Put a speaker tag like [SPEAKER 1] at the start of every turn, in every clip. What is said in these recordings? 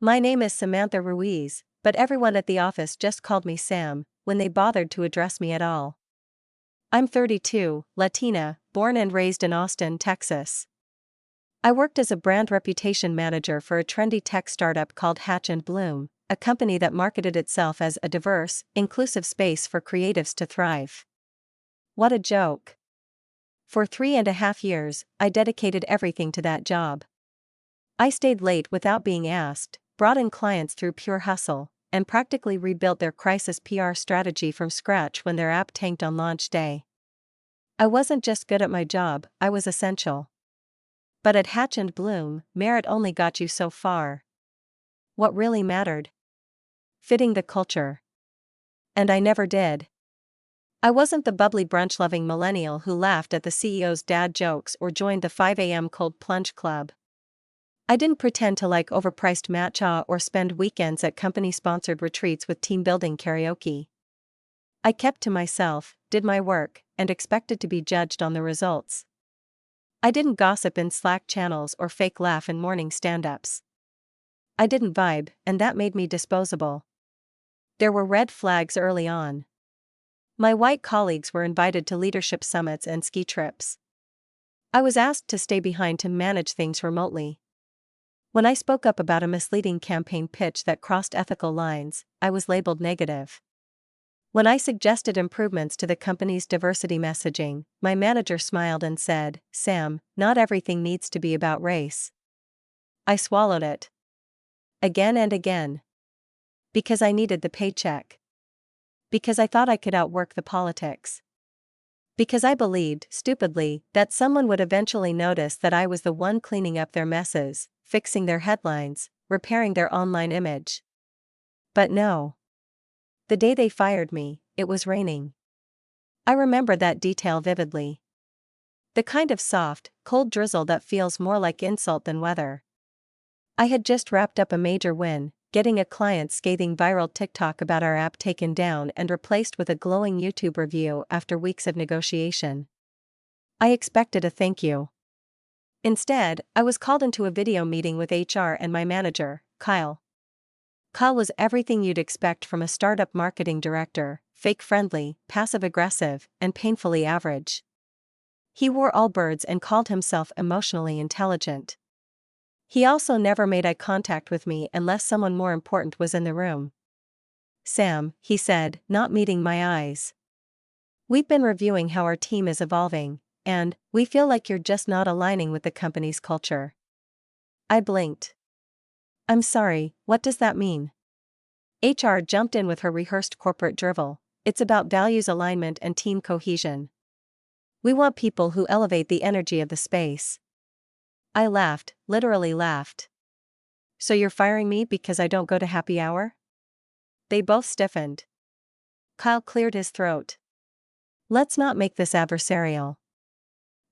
[SPEAKER 1] My name is Samantha Ruiz, but everyone at the office just called me Sam, when they bothered to address me at all. I'm 32, Latina, born and raised in Austin, Texas. I worked as a brand reputation manager for a trendy tech startup called Hatch and Bloom, a company that marketed itself as a diverse, inclusive space for creatives to thrive. What a joke. For 3.5 years, I dedicated everything to that job. I stayed late without being asked, brought in clients through pure hustle, and practically rebuilt their crisis PR strategy from scratch when their app tanked on launch day. I wasn't just good at my job, I was essential. But at Hatch and Bloom, merit only got you so far. What really mattered? Fitting the culture. And I never did. I wasn't the bubbly brunch-loving millennial who laughed at the CEO's dad jokes or joined the 5 a.m. cold plunge club. I didn't pretend to like overpriced matcha or spend weekends at company-sponsored retreats with team-building karaoke. I kept to myself, did my work, and expected to be judged on the results. I didn't gossip in Slack channels or fake laugh in morning stand-ups. I didn't vibe, and that made me disposable. There were red flags early on. My white colleagues were invited to leadership summits and ski trips. I was asked to stay behind to manage things remotely. When I spoke up about a misleading campaign pitch that crossed ethical lines, I was labeled negative. When I suggested improvements to the company's diversity messaging, my manager smiled and said, "Sam, not everything needs to be about race." I swallowed it. Again and again. Because I needed the paycheck. Because I thought I could outwork the politics. Because I believed, stupidly, that someone would eventually notice that I was the one cleaning up their messes, fixing their headlines, repairing their online image. But no. The day they fired me, it was raining. I remember that detail vividly. The kind of soft, cold drizzle that feels more like insult than weather. I had just wrapped up a major win, getting a client's scathing viral TikTok about our app taken down and replaced with a glowing YouTube review after weeks of negotiation. I expected a thank you. Instead, I was called into a video meeting with HR and my manager, Kyle. Kyle was everything you'd expect from a startup marketing director, fake-friendly, passive-aggressive, and painfully average. He wore all birds and called himself emotionally intelligent. He also never made eye contact with me unless someone more important was in the room. "Sam," he said, not meeting my eyes. "We've been reviewing how our team is evolving, and we feel like you're just not aligning with the company's culture." I blinked. "I'm sorry, what does that mean?" HR jumped in with her rehearsed corporate drivel. "It's about values alignment and team cohesion. We want people who elevate the energy of the space." I laughed, literally laughed. "So you're firing me because I don't go to happy hour?" They both stiffened. Kyle cleared his throat. "Let's not make this adversarial."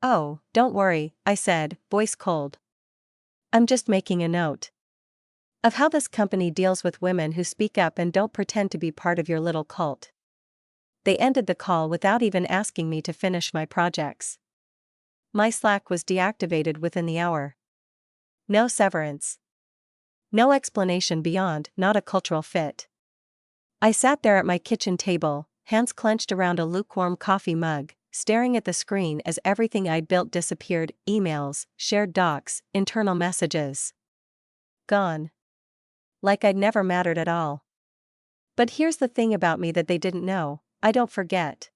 [SPEAKER 1] "Oh, don't worry," I said, voice cold. "I'm just making a note of how this company deals with women who speak up and don't pretend to be part of your little cult." They ended the call without even asking me to finish my projects. My Slack was deactivated within the hour. No severance. No explanation beyond "not a cultural fit." I sat there at my kitchen table, hands clenched around a lukewarm coffee mug, staring at the screen as everything I'd built disappeared: emails, shared docs, internal messages. Gone. Like I'd never mattered at all. But here's the thing about me that they didn't know: I don't forget.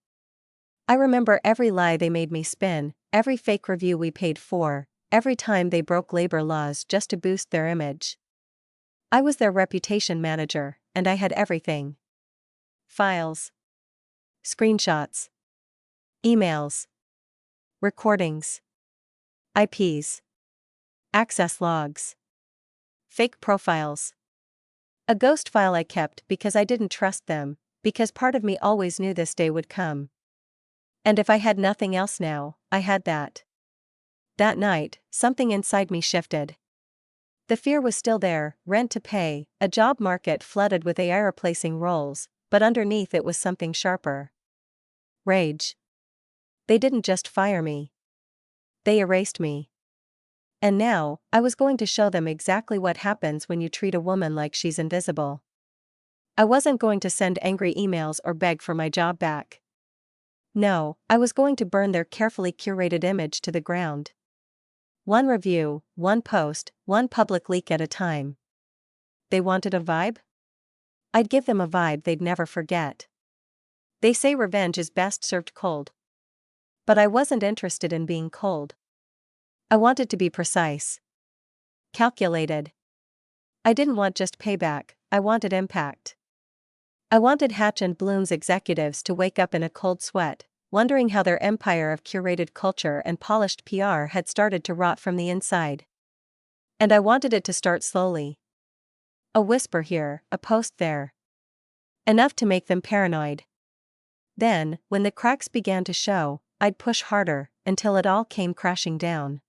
[SPEAKER 1] I remember every lie they made me spin, every fake review we paid for, every time they broke labor laws just to boost their image. I was their reputation manager, and I had everything. Files. Screenshots. Emails. Recordings. IPs. Access logs. Fake profiles. A ghost file I kept because I didn't trust them, because part of me always knew this day would come. And if I had nothing else now, I had that. That night, something inside me shifted. The fear was still there: rent to pay, a job market flooded with AI replacing roles, but underneath it was something sharper. Rage. They didn't just fire me. They erased me. And now, I was going to show them exactly what happens when you treat a woman like she's invisible. I wasn't going to send angry emails or beg for my job back. No, I was going to burn their carefully curated image to the ground. One review, one post, one public leak at a time. They wanted a vibe? I'd give them a vibe they'd never forget. They say revenge is best served cold. But I wasn't interested in being cold. I wanted to be precise. Calculated. I didn't want just payback, I wanted impact. I wanted Hatch and Bloom's executives to wake up in a cold sweat, wondering how their empire of curated culture and polished PR had started to rot from the inside. And I wanted it to start slowly. A whisper here, a post there. Enough to make them paranoid. Then, when the cracks began to show, I'd push harder, until it all came crashing down.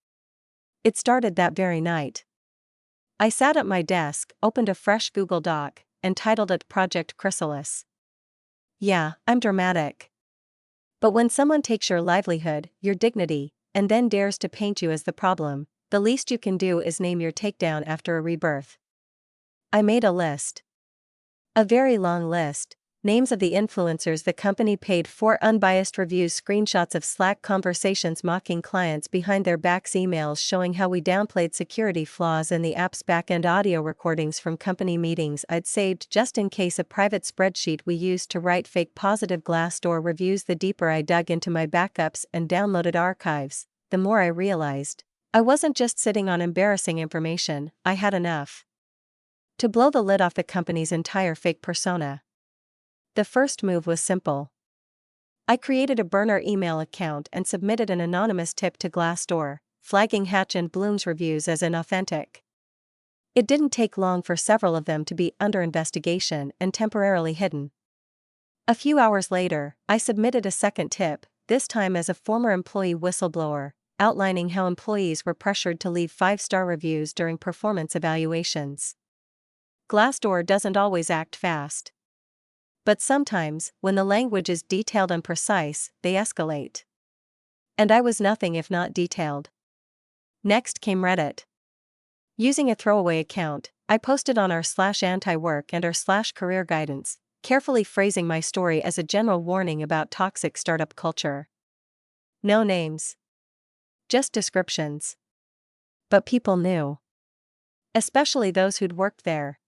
[SPEAKER 1] It started that very night. I sat at my desk, opened a fresh Google Doc, and titled it Project Chrysalis. Yeah, I'm dramatic. But when someone takes your livelihood, your dignity, and then dares to paint you as the problem, the least you can do is name your takedown after a rebirth. I made a list. A very long list. Names of the influencers the company paid for, unbiased reviews, screenshots of Slack conversations mocking clients behind their backs, emails showing how we downplayed security flaws in the app's backend, audio recordings from company meetings I'd saved just in case, a private spreadsheet we used to write fake positive Glassdoor reviews. The deeper I dug into my backups and downloaded archives, the more I realized I wasn't just sitting on embarrassing information, I had enough to blow the lid off the company's entire fake persona. The first move was simple. I created a burner email account and submitted an anonymous tip to Glassdoor, flagging Hatch and Bloom's reviews as inauthentic. It didn't take long for several of them to be under investigation and temporarily hidden. A few hours later, I submitted a second tip, this time as a former employee whistleblower, outlining how employees were pressured to leave 5-star reviews during performance evaluations. Glassdoor doesn't always act fast. But sometimes, when the language is detailed and precise, they escalate. And I was nothing if not detailed. Next came Reddit. Using a throwaway account, I posted on r/anti-work and r/career guidance, carefully phrasing my story as a general warning about toxic startup culture. No names. Just descriptions. But people knew. Especially those who'd worked there.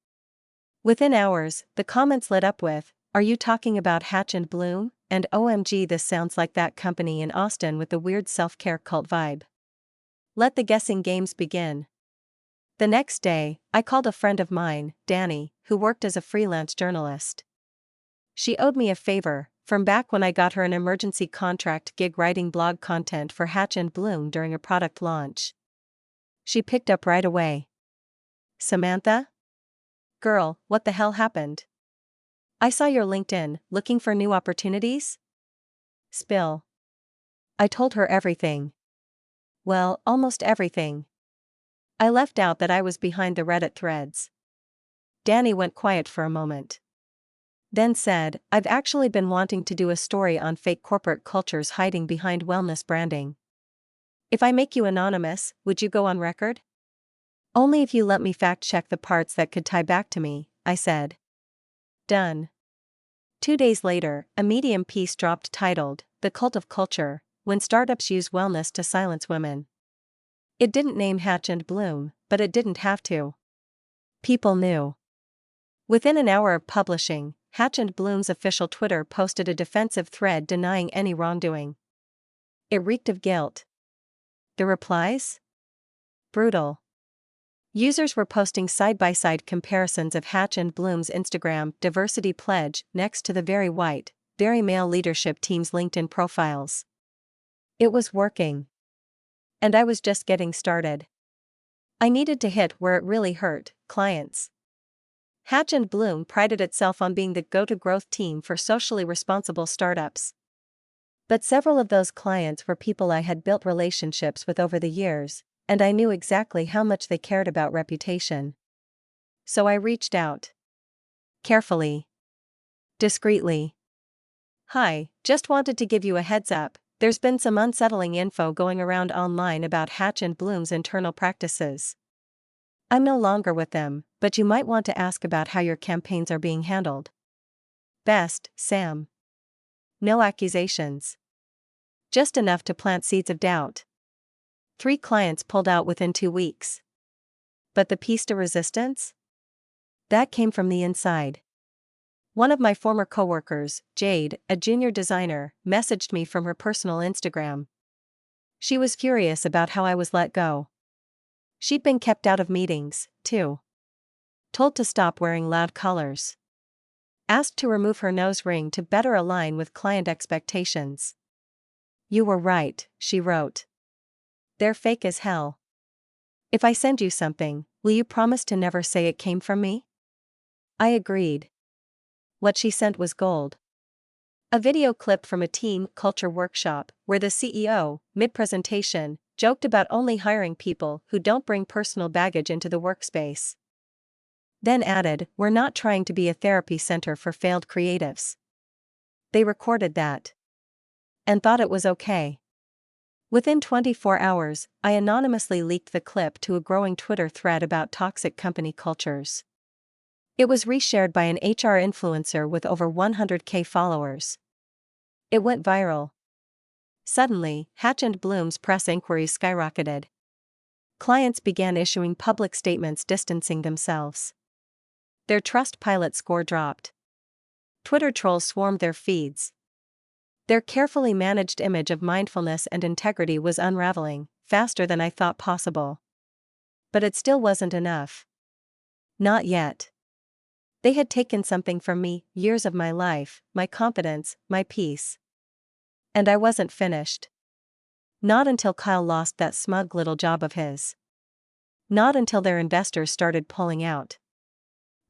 [SPEAKER 1] Within hours, the comments lit up with, "Are you talking about Hatch and Bloom?" and "OMG, this sounds like that company in Austin with the weird self-care cult vibe." Let the guessing games begin. The next day, I called a friend of mine, Danny, who worked as a freelance journalist. She owed me a favor, from back when I got her an emergency contract gig writing blog content for Hatch and Bloom during a product launch. She picked up right away. "Samantha? Girl, what the hell happened? I saw your LinkedIn, looking for new opportunities?" Spill. I told her everything. Well, almost everything. I left out that I was behind the Reddit threads. Danny went quiet for a moment. Then said, "I've actually been wanting to do a story on fake corporate cultures hiding behind wellness branding. If I make you anonymous, would you go on record?" "Only if you let me fact-check the parts that could tie back to me," I said. Done. 2 days later, a Medium piece dropped titled, "The Cult of Culture, When Startups Use Wellness to Silence Women." It didn't name Hatch and Bloom, but it didn't have to. People knew. Within an hour of publishing, Hatch and Bloom's official Twitter posted a defensive thread denying any wrongdoing. It reeked of guilt. The replies? Brutal. Users were posting side-by-side comparisons of Hatch and Bloom's Instagram diversity pledge next to the very white, very male leadership team's LinkedIn profiles. It was working. And I was just getting started. I needed to hit where it really hurt, clients. Hatch and Bloom prided itself on being the go-to growth team for socially responsible startups. But several of those clients were people I had built relationships with over the years, and I knew exactly how much they cared about reputation. So I reached out. Carefully. Discreetly. "Hi, just wanted to give you a heads up, There's been some unsettling info going around online about Hatch and Bloom's internal practices. I'm no longer with them, but you might want to ask about how your campaigns are being handled. Best, Sam. No accusations. Just enough to plant seeds of doubt. 3 clients pulled out within 2 weeks. But the piece de resistance? That came from the inside. One of my former coworkers, Jade, a junior designer, messaged me from her personal Instagram. She was furious about how I was let go. She'd been kept out of meetings, too. Told to stop wearing loud colors. Asked to remove her nose ring to better align with client expectations. You were right, she wrote. They're fake as hell. If I send you something, will you promise to never say it came from me? I agreed. What she sent was gold. A video clip from a team culture workshop where the CEO, mid-presentation, joked about only hiring people who don't bring personal baggage into the workspace. Then added, "We're not trying to be a therapy center for failed creatives." They recorded that. And thought it was okay. Within 24 hours, I anonymously leaked the clip to a growing Twitter thread about toxic company cultures. It was reshared by an HR influencer with over 100K followers. It went viral. Suddenly, Hatch and Bloom's press inquiries skyrocketed. Clients began issuing public statements distancing themselves. Their Trustpilot score dropped. Twitter trolls swarmed their feeds. Their carefully managed image of mindfulness and integrity was unraveling, faster than I thought possible. But it still wasn't enough. Not yet. They had taken something from me, years of my life, my confidence, my peace. And I wasn't finished. Not until Kyle lost that smug little job of his. Not until their investors started pulling out.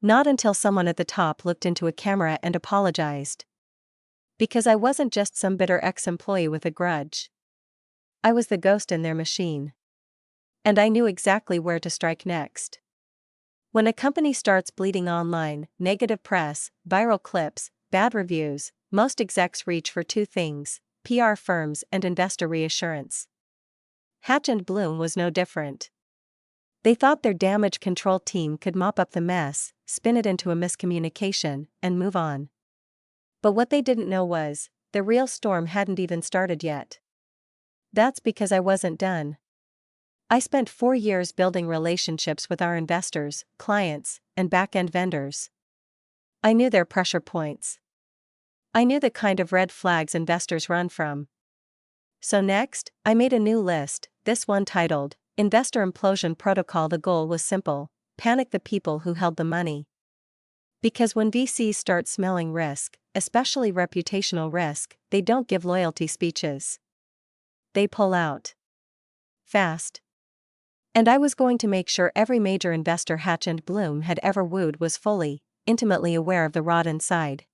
[SPEAKER 1] Not until someone at the top looked into a camera and apologized. Because I wasn't just some bitter ex-employee with a grudge. I was the ghost in their machine. And I knew exactly where to strike next. When a company starts bleeding online, negative press, viral clips, bad reviews, most execs reach for 2 things, PR firms and investor reassurance. Hatch and Bloom was no different. They thought their damage control team could mop up the mess, spin it into a miscommunication, and move on. But what they didn't know was, the real storm hadn't even started yet. That's because I wasn't done. I spent 4 years building relationships with our investors, clients, and back-end vendors. I knew their pressure points. I knew the kind of red flags investors run from. So next, I made a new list, this one titled, Investor Implosion Protocol. The goal was simple: panic the people who held the money. Because when VCs start smelling risk, especially reputational risk, they don't give loyalty speeches. They pull out. Fast. And I was going to make sure every major investor Hatch and Bloom had ever wooed was fully, intimately aware of the rot inside.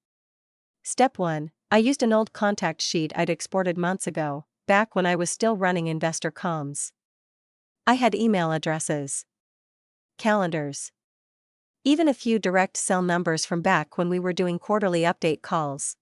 [SPEAKER 1] Step 1. I used an old contact sheet I'd exported months ago, back when I was still running investor comms. I had email addresses, calendars, even a few direct cell numbers from back when we were doing quarterly update calls.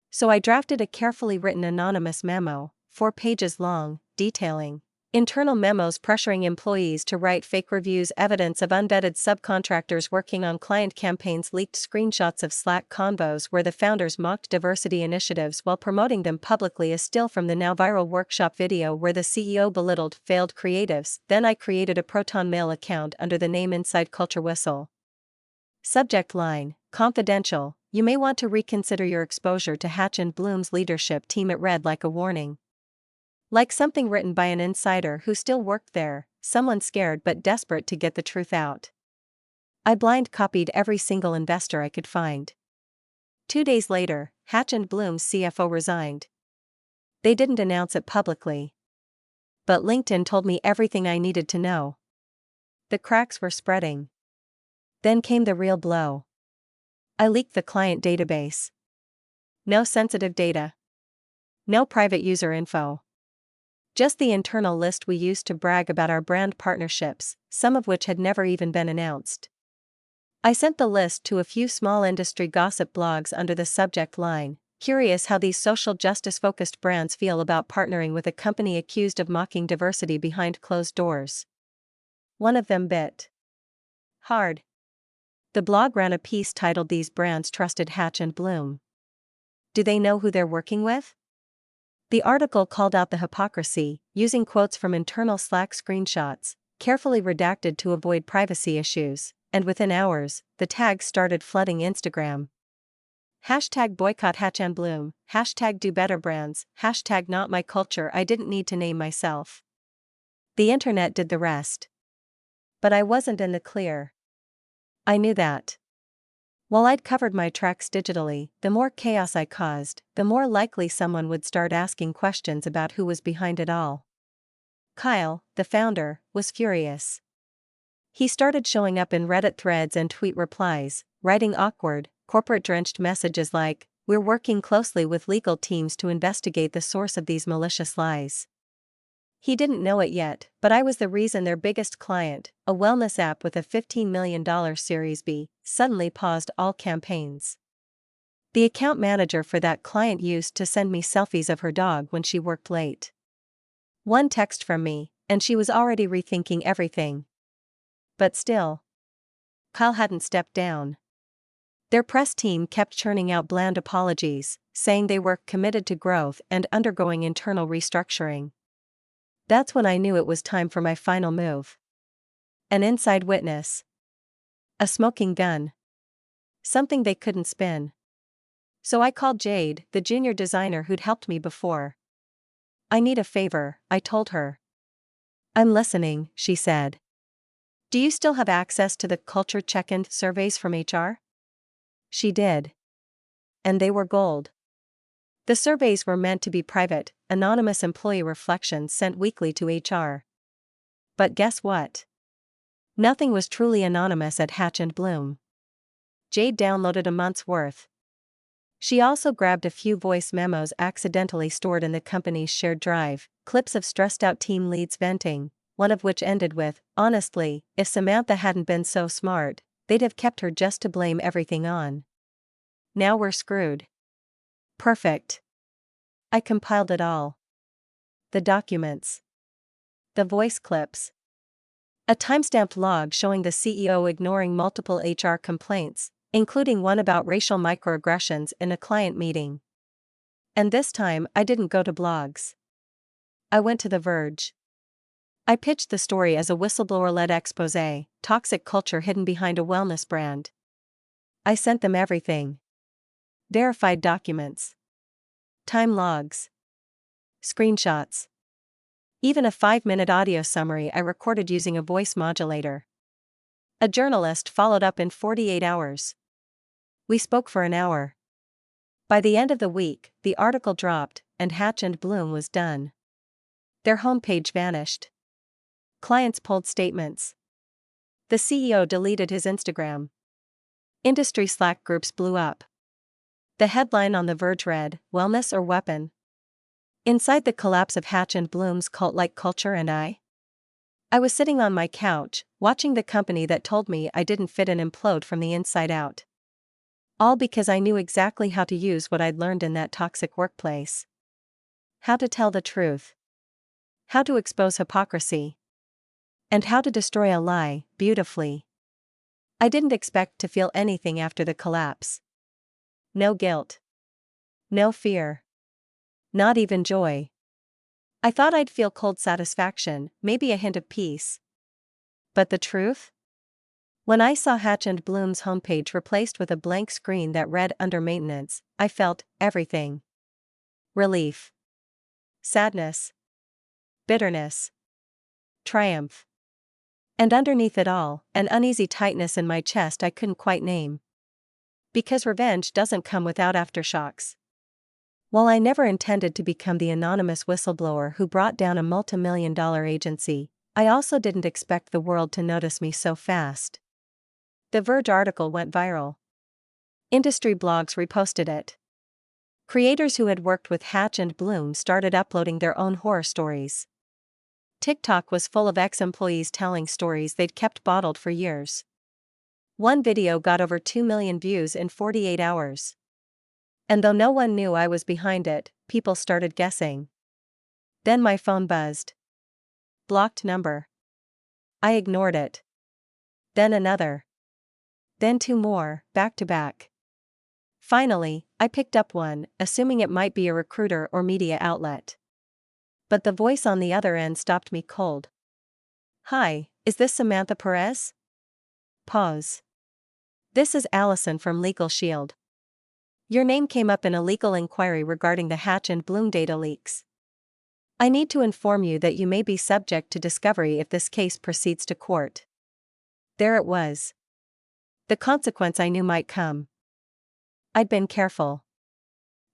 [SPEAKER 1] So I drafted a carefully written anonymous memo, 4 pages long, detailing internal memos pressuring employees to write fake reviews, evidence of unvetted subcontractors working on client campaigns, leaked screenshots of Slack convos where the founders mocked diversity initiatives while promoting them publicly, a still from the now viral workshop video where the CEO belittled failed creatives. Then I created a Proton Mail account under the name Inside Culture Whistle. Subject line: confidential. You may want to reconsider your exposure to Hatch and Bloom's leadership team. It read like a warning. Like something written by an insider who still worked there, someone scared but desperate to get the truth out. I blind copied every single investor I could find. 2 days later, Hatch and Bloom's CFO resigned. They didn't announce it publicly. But LinkedIn told me everything I needed to know. The cracks were spreading. Then came the real blow. I leaked the client database. No sensitive data. No private user info. Just the internal list we used to brag about our brand partnerships, some of which had never even been announced. I sent the list to a few small industry gossip blogs under the subject line, curious how these social justice-focused brands feel about partnering with a company accused of mocking diversity behind closed doors. One of them bit hard. The blog ran a piece titled "These Brands Trusted Hatch and Bloom. Do they know who they're working with?" The article called out the hypocrisy, using quotes from internal Slack screenshots, carefully redacted to avoid privacy issues, and within hours, the tags started flooding Instagram. Hashtag boycott Hatch and Bloom, hashtag do better brands, hashtag not my culture. I didn't need to name myself. The internet did the rest. But I wasn't in the clear. I knew that. While I'd covered my tracks digitally, the more chaos I caused, the more likely someone would start asking questions about who was behind it all. Kyle, the founder, was furious. He started showing up in Reddit threads and tweet replies, writing awkward, corporate-drenched messages like, "We're working closely with legal teams to investigate the source of these malicious lies." He didn't know it yet, but I was the reason their biggest client, a wellness app with a $15 million Series B, suddenly paused all campaigns. The account manager for that client used to send me selfies of her dog when she worked late. One text from me, and she was already rethinking everything. But still, Kyle hadn't stepped down. Their press team kept churning out bland apologies, saying they were committed to growth and undergoing internal restructuring. That's when I knew it was time for my final move. An inside witness. A smoking gun. Something they couldn't spin. So I called Jade, the junior designer who'd helped me before. "I need a favor," I told her. "I'm listening," she said. "Do you still have access to the culture check-in surveys from HR?" She did. And they were gold. The surveys were meant to be private, anonymous employee reflections sent weekly to HR. But guess what? Nothing was truly anonymous at Hatch and Bloom. Jade downloaded a month's worth. She also grabbed a few voice memos accidentally stored in the company's shared drive, clips of stressed-out team leads venting, one of which ended with, "Honestly, if Samantha hadn't been so smart, they'd have kept her just to blame everything on. Now we're screwed." Perfect. I compiled it all. The documents. The voice clips. A timestamped log showing the CEO ignoring multiple HR complaints, including one about racial microaggressions in a client meeting. And this time I didn't go to blogs. I went to The Verge. I pitched the story as a whistleblower-led exposé, toxic culture hidden behind a wellness brand. I sent them everything. Verified documents. Time logs. Screenshots. Even a 5-minute audio summary I recorded using a voice modulator. A journalist followed up in 48 hours. We spoke for an hour. By the end of the week, the article dropped, and Hatch and Bloom was done. Their homepage vanished. Clients pulled statements. The CEO deleted his Instagram. Industry Slack groups blew up. The headline on The Verge read, "Wellness or Weapon?" Inside the collapse of Hatch and Bloom's cult-like culture and I was sitting on my couch, watching the company that told me I didn't fit in implode from the inside out. All because I knew exactly how to use what I'd learned in that toxic workplace. How to tell the truth. How to expose hypocrisy. And how to destroy a lie, beautifully. I didn't expect to feel anything after the collapse. No guilt. No fear. Not even joy. I thought I'd feel cold satisfaction, maybe a hint of peace. But the truth? When I saw Hatch and Bloom's homepage replaced with a blank screen that read "Under Maintenance," I felt everything. Relief. Sadness. Bitterness. Triumph. And underneath it all, an uneasy tightness in my chest I couldn't quite name. Because revenge doesn't come without aftershocks. While I never intended to become the anonymous whistleblower who brought down a multi-million-dollar agency, I also didn't expect the world to notice me so fast. The Verge article went viral. Industry blogs reposted it. Creators who had worked with Hatch and Bloom started uploading their own horror stories. TikTok was full of ex-employees telling stories they'd kept bottled for years. One video got over 2 million views in 48 hours. And though no one knew I was behind it, people started guessing. Then my phone buzzed. Blocked number. I ignored it. Then another. Then two more, back to back. Finally, I picked up one, assuming it might be a recruiter or media outlet. But the voice on the other end stopped me cold. "Hi, is this Samantha Perez?" Pause. "This is Allison from Legal Shield. Your name came up in a legal inquiry regarding the Hatch and Bloom data leaks. I need to inform you that you may be subject to discovery if this case proceeds to court." There it was. The consequence I knew might come. I'd been careful.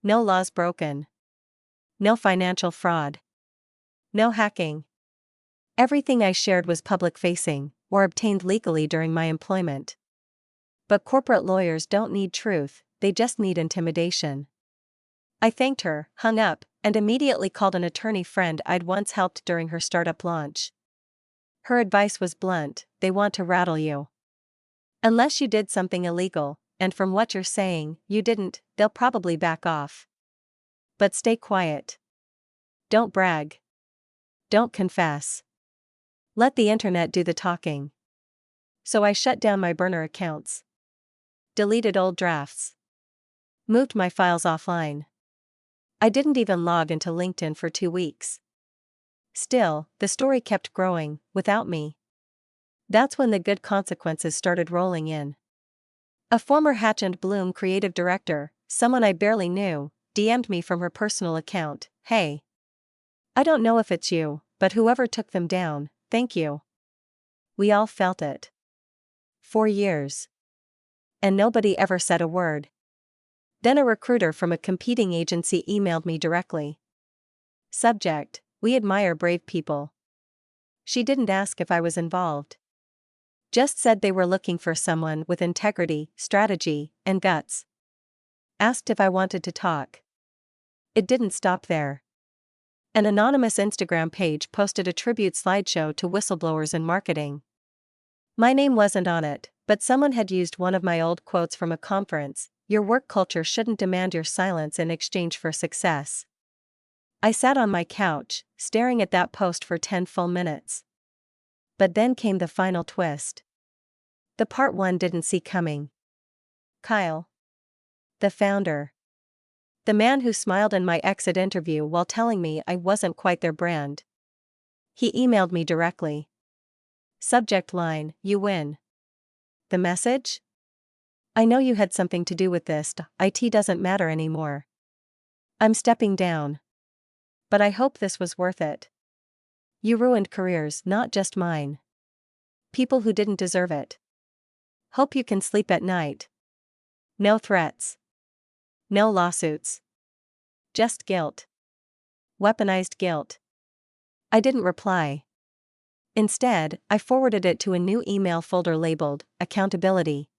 [SPEAKER 1] No laws broken. No financial fraud. No hacking. Everything I shared was public-facing, or obtained legally during my employment. But corporate lawyers don't need truth, they just need intimidation. I thanked her, hung up, and immediately called an attorney friend I'd once helped during her startup launch. Her advice was blunt: they want to rattle you. Unless you did something illegal, and from what you're saying, you didn't, they'll probably back off. But stay quiet. Don't brag. Don't confess. Let the internet do the talking. So I shut down my burner accounts. Deleted old drafts. Moved my files offline. I didn't even log into LinkedIn for 2 weeks. Still, the story kept growing, without me. That's when the good consequences started rolling in. A former Hatch and Bloom creative director, someone I barely knew, DM'd me from her personal account, "Hey. I don't know if it's you, but whoever took them down, thank you." We all felt it. 4 years. And nobody ever said a word. Then a recruiter from a competing agency emailed me directly. Subject: "We admire brave people." She didn't ask if I was involved. Just said they were looking for someone with integrity, strategy, and guts. Asked if I wanted to talk. It didn't stop there. An anonymous Instagram page posted a tribute slideshow to whistleblowers in marketing. My name wasn't on it, but someone had used one of my old quotes from a conference: "Your work culture shouldn't demand your silence in exchange for success." I sat on my couch, staring at that post for 10 full minutes. But then came the final twist. The part one didn't see coming. Kyle. The founder. The man who smiled in my exit interview while telling me I wasn't quite their brand. He emailed me directly. Subject line: "You win." The message? "I know you had something to do with this, IT doesn't matter anymore. I'm stepping down. But I hope this was worth it. You ruined careers, not just mine. People who didn't deserve it. Hope you can sleep at night. No threats. No lawsuits. Just guilt. Weaponized guilt." I didn't reply. Instead, I forwarded it to a new email folder labeled "Accountability."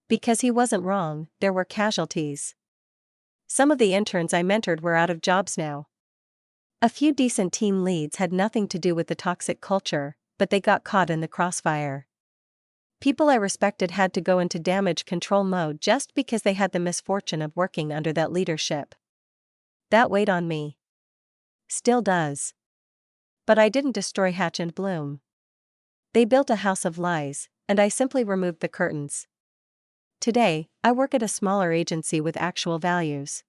[SPEAKER 1] Because he wasn't wrong, there were casualties. Some of the interns I mentored were out of jobs now. A few decent team leads had nothing to do with the toxic culture, but they got caught in the crossfire. People I respected had to go into damage control mode just because they had the misfortune of working under that leadership. That weighed on me. Still does. But I didn't destroy Hatch and Bloom. They built a house of lies, and I simply removed the curtains. Today, I work at a smaller agency with actual values.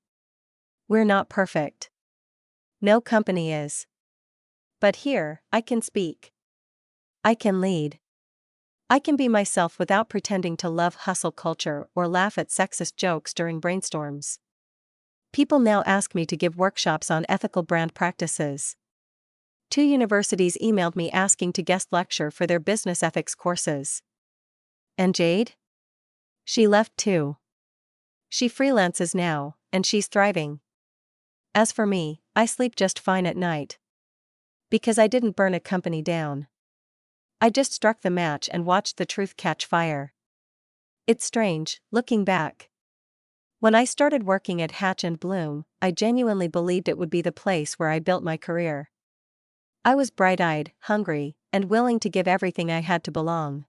[SPEAKER 1] We're not perfect. No company is. But here, I can speak. I can lead. I can be myself without pretending to love hustle culture or laugh at sexist jokes during brainstorms. People now ask me to give workshops on ethical brand practices. 2 universities emailed me asking to guest lecture for their business ethics courses. And Jade? She left too. She freelances now, and she's thriving. As for me, I sleep just fine at night. Because I didn't burn a company down. I just struck the match and watched the truth catch fire. It's strange, looking back. When I started working at Hatch and Bloom, I genuinely believed it would be the place where I built my career. I was bright-eyed, hungry, and willing to give everything I had to belong.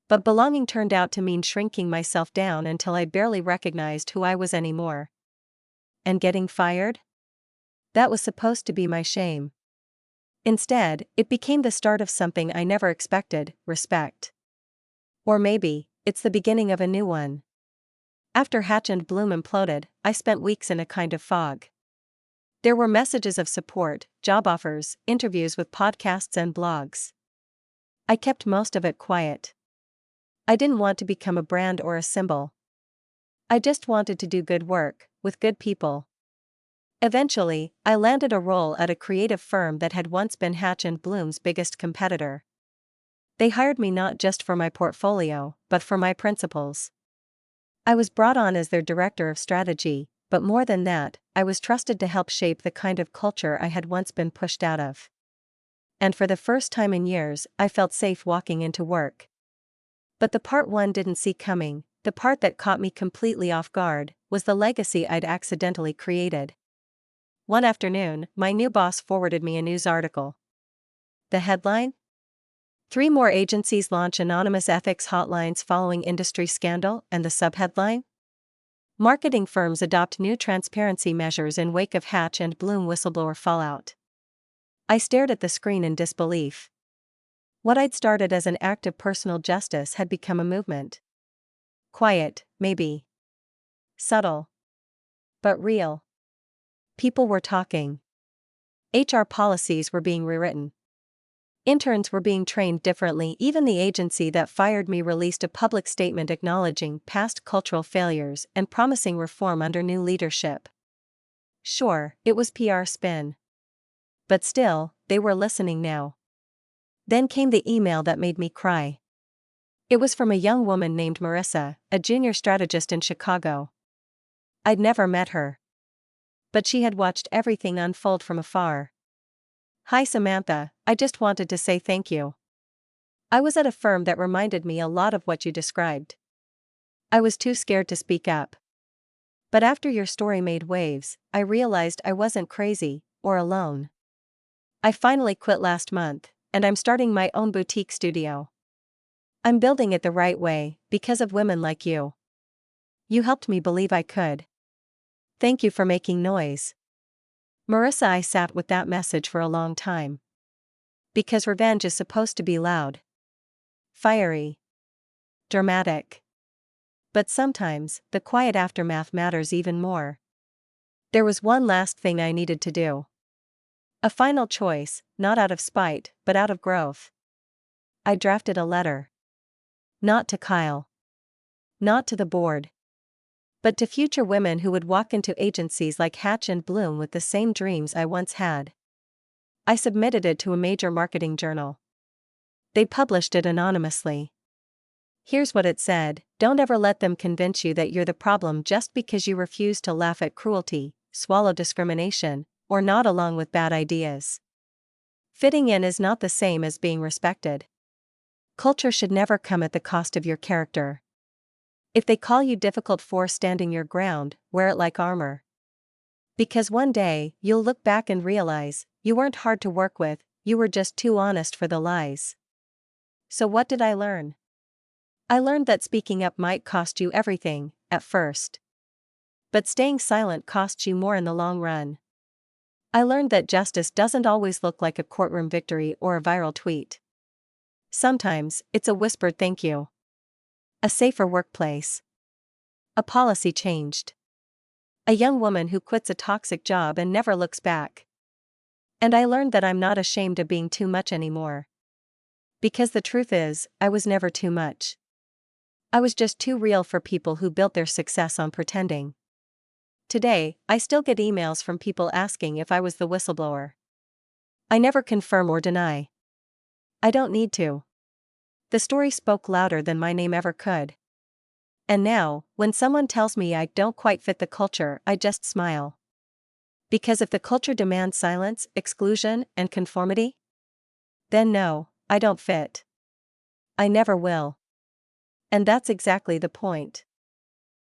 [SPEAKER 1] But belonging turned out to mean shrinking myself down until I barely recognized who I was anymore. And getting fired? That was supposed to be my shame. Instead, it became the start of something I never expected: respect. Or maybe, it's the beginning of a new one. After Hatch and Bloom imploded, I spent weeks in a kind of fog. There were messages of support, job offers, interviews with podcasts and blogs. I kept most of it quiet. I didn't want to become a brand or a symbol. I just wanted to do good work, with good people. Eventually, I landed a role at a creative firm that had once been Hatch and Bloom's biggest competitor. They hired me not just for my portfolio, but for my principles. I was brought on as their director of strategy, but more than that, I was trusted to help shape the kind of culture I had once been pushed out of. And for the first time in years, I felt safe walking into work. But the part one didn't see coming, the part that caught me completely off guard, was the legacy I'd accidentally created. One afternoon, my new boss forwarded me a news article. The headline? 3 more agencies launch anonymous ethics hotlines following industry scandal, and the subheadline? Marketing firms adopt new transparency measures in wake of Hatch and Bloom whistleblower fallout. I stared at the screen in disbelief. What I'd started as an act of personal justice had become a movement. Quiet, maybe. Subtle. But real. People were talking. HR policies were being rewritten. Interns were being trained differently. Even the agency that fired me released a public statement acknowledging past cultural failures and promising reform under new leadership. Sure, it was PR spin. But still, they were listening now. Then came the email that made me cry. It was from a young woman named Marissa, a junior strategist in Chicago. I'd never met her. But she had watched everything unfold from afar. Hi Samantha, I just wanted to say thank you. I was at a firm that reminded me a lot of what you described. I was too scared to speak up. But after your story made waves, I realized I wasn't crazy, or alone. I finally quit last month, and I'm starting my own boutique studio. I'm building it the right way, because of women like you. You helped me believe I could. Thank you for making noise. Marissa, I sat with that message for a long time. Because revenge is supposed to be loud. Fiery. Dramatic. But sometimes, the quiet aftermath matters even more. There was one last thing I needed to do. A final choice, not out of spite, but out of growth. I drafted a letter. Not to Kyle. Not to the board. But to future women who would walk into agencies like Hatch and Bloom with the same dreams I once had. I submitted it to a major marketing journal. They published it anonymously. Here's what it said: don't ever let them convince you that you're the problem just because you refuse to laugh at cruelty, swallow discrimination, or nod along with bad ideas. Fitting in is not the same as being respected. Culture should never come at the cost of your character. If they call you difficult for standing your ground, wear it like armor. Because one day, you'll look back and realize, you weren't hard to work with, you were just too honest for the lies. So what did I learn? I learned that speaking up might cost you everything, at first. But staying silent costs you more in the long run. I learned that justice doesn't always look like a courtroom victory or a viral tweet. Sometimes, it's a whispered thank you. A safer workplace. A policy changed. A young woman who quits a toxic job and never looks back. And I learned that I'm not ashamed of being too much anymore. Because the truth is, I was never too much. I was just too real for people who built their success on pretending. Today, I still get emails from people asking if I was the whistleblower. I never confirm or deny. I don't need to. The story spoke louder than my name ever could. And now, when someone tells me I don't quite fit the culture, I just smile. Because if the culture demands silence, exclusion, and conformity, then no, I don't fit. I never will. And that's exactly the point.